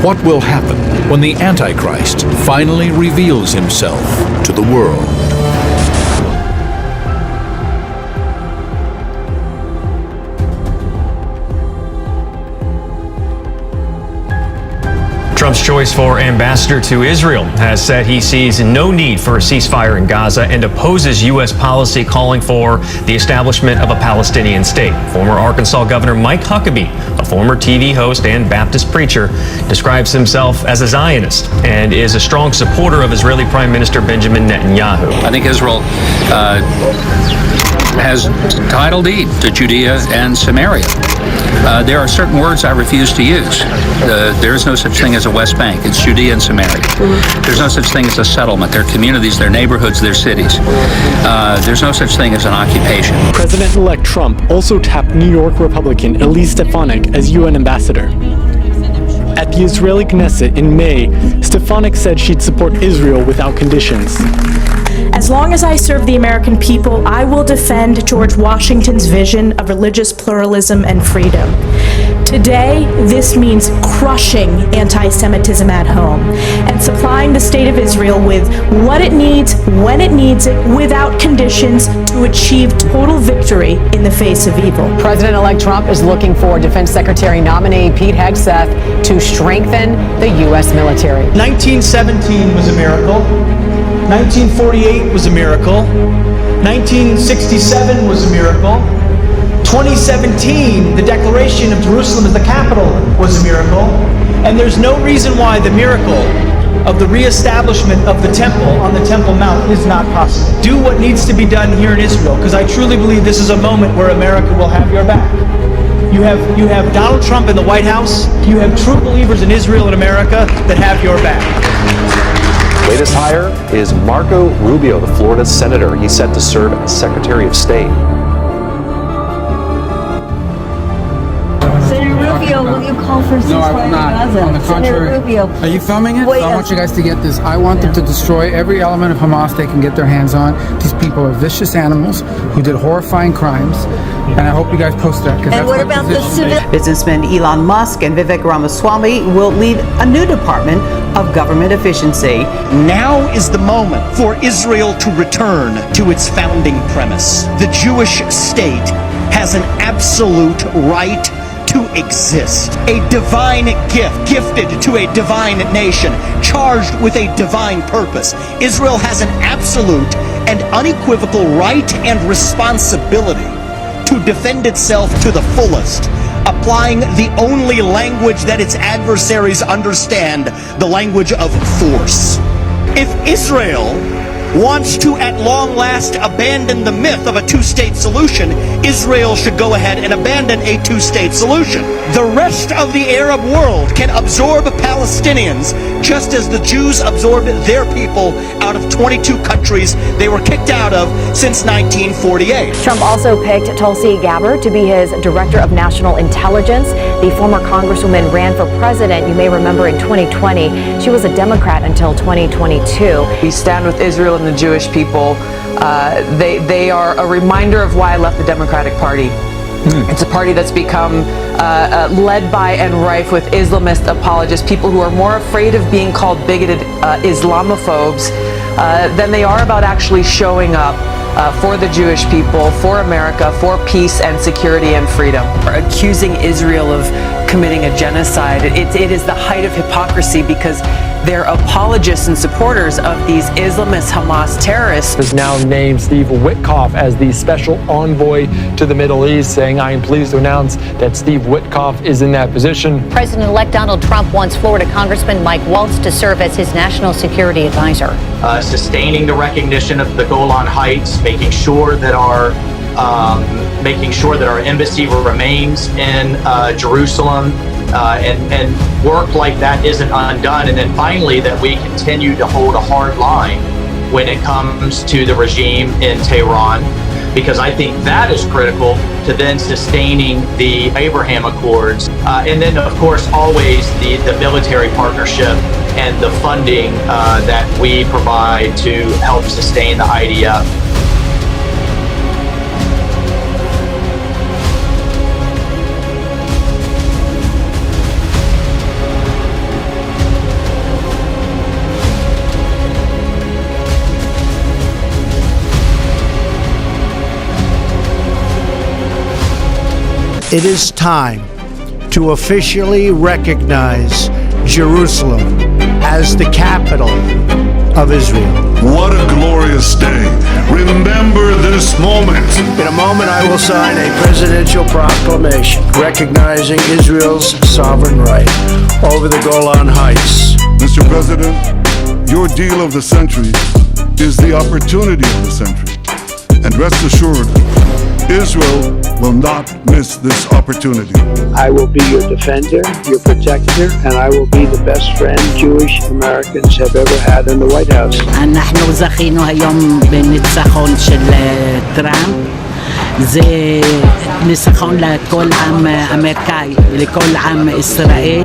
What will happen when the Antichrist finally reveals himself to the world? Trump's choice for ambassador to Israel has said he sees no need for a ceasefire in Gaza and opposes U.S. policy calling for the establishment of a Palestinian state. Former Arkansas Governor Mike Huckabee, a former TV host and Baptist preacher, describes himself as a Zionist and is a strong supporter of Israeli Prime Minister Benjamin Netanyahu. I think Israel has title deed to Judea and Samaria. There are certain words I refuse to use. There is no such thing as a West Bank. It's Judea and Samaria. There's no such thing as a settlement. They're communities, they're neighborhoods, they're cities. There's no such thing as an occupation. President-elect Trump also tapped New York Republican Elise Stefanik as UN ambassador. At the Israeli Knesset in May, Stefanik said she'd support Israel without conditions. As long as I serve the American people, I will defend George Washington's vision of religious pluralism and freedom. Today, this means crushing anti-Semitism at home and supplying the state of Israel with what it needs, when it needs it, without conditions to achieve total victory in the face of evil. President-elect Trump is looking for Defense Secretary nominee Pete Hegseth to strengthen the U.S. military. 1917 was a miracle. 1948 was a miracle. 1967 was a miracle. 2017, the declaration of Jerusalem as the capital was a miracle. And there's no reason why the miracle of the reestablishment of the temple on the Temple Mount is not possible. Do what needs to be done here in Israel, because I truly believe this is a moment where America will have your back. You have Donald Trump in the White House. You have true believers in Israel and America that have your back. Latest hire is Marco Rubio, the Florida senator. He's set to serve as Secretary of State. Senator Rubio, will you call for ceasefire? No, I will not. Gaza? On the contrary. Senator Rubio. Are you filming it? Wait, I want you guys to get this. I want them to destroy every element of Hamas they can get their hands on. These people are vicious animals who did horrifying crimes. And I hope you guys post that. And what about the civil? Businessman Elon Musk and Vivek Ramaswamy will lead a new department of government efficiency. Now is the moment for Israel to return to its founding premise. The Jewish state has an absolute right to exist. A divine gift, gifted to a divine nation, charged with a divine purpose. Israel has an absolute and unequivocal right and responsibility to defend itself to the fullest, applying the only language that its adversaries understand, the language of force. If Israel wants to at long last abandon the myth of a two-state solution, Israel should go ahead and abandon a two-state solution. The rest of the Arab world can absorb Palestinians just as the Jews absorbed their people out of 22 countries they were kicked out of since 1948. Trump also picked Tulsi Gabbard to be his Director of National Intelligence. The former Congresswoman ran for president, you may remember, in 2020. She was a Democrat until 2022. We stand with Israel and the Jewish people. They are a reminder of why I left the Democratic Party. It's a party that's become led by and rife with Islamist apologists, people who are more afraid of being called bigoted Islamophobes than they are about actually showing up for the Jewish people, for America, for peace and security and freedom. Accusing Israel of committing a genocide, it is the height of hypocrisy because they're apologists and supporters of these Islamist Hamas terrorists. Has now named Steve Witkoff as the special envoy to the Middle East, saying, "I am pleased to announce that Steve Witkoff is in that position." President-elect Donald Trump wants Florida Congressman Mike Waltz to serve as his national security advisor. Sustaining the recognition of the Golan Heights, making sure that our embassy remains in Jerusalem, and work like that isn't undone. And then finally, that we continue to hold a hard line when it comes to the regime in Tehran, because I think that is critical to then sustaining the Abraham Accords. And then, of course, always the military partnership and the funding that we provide to help sustain the IDF. It is time to officially recognize Jerusalem as the capital of Israel. What a glorious day. Remember this moment. In a moment, I will sign a presidential proclamation recognizing Israel's sovereign right over the Golan Heights. Mr. President, your deal of the century is the opportunity of the century. And rest assured, Israel will not miss this opportunity. I will be your defender, your protector, and I will be the best friend Jewish Americans have ever had in the White House. אנחנו זכינו היום בניצחון של טראמפ. זה ניצחון לכל עם אמריקאי, לכל עם ישראל.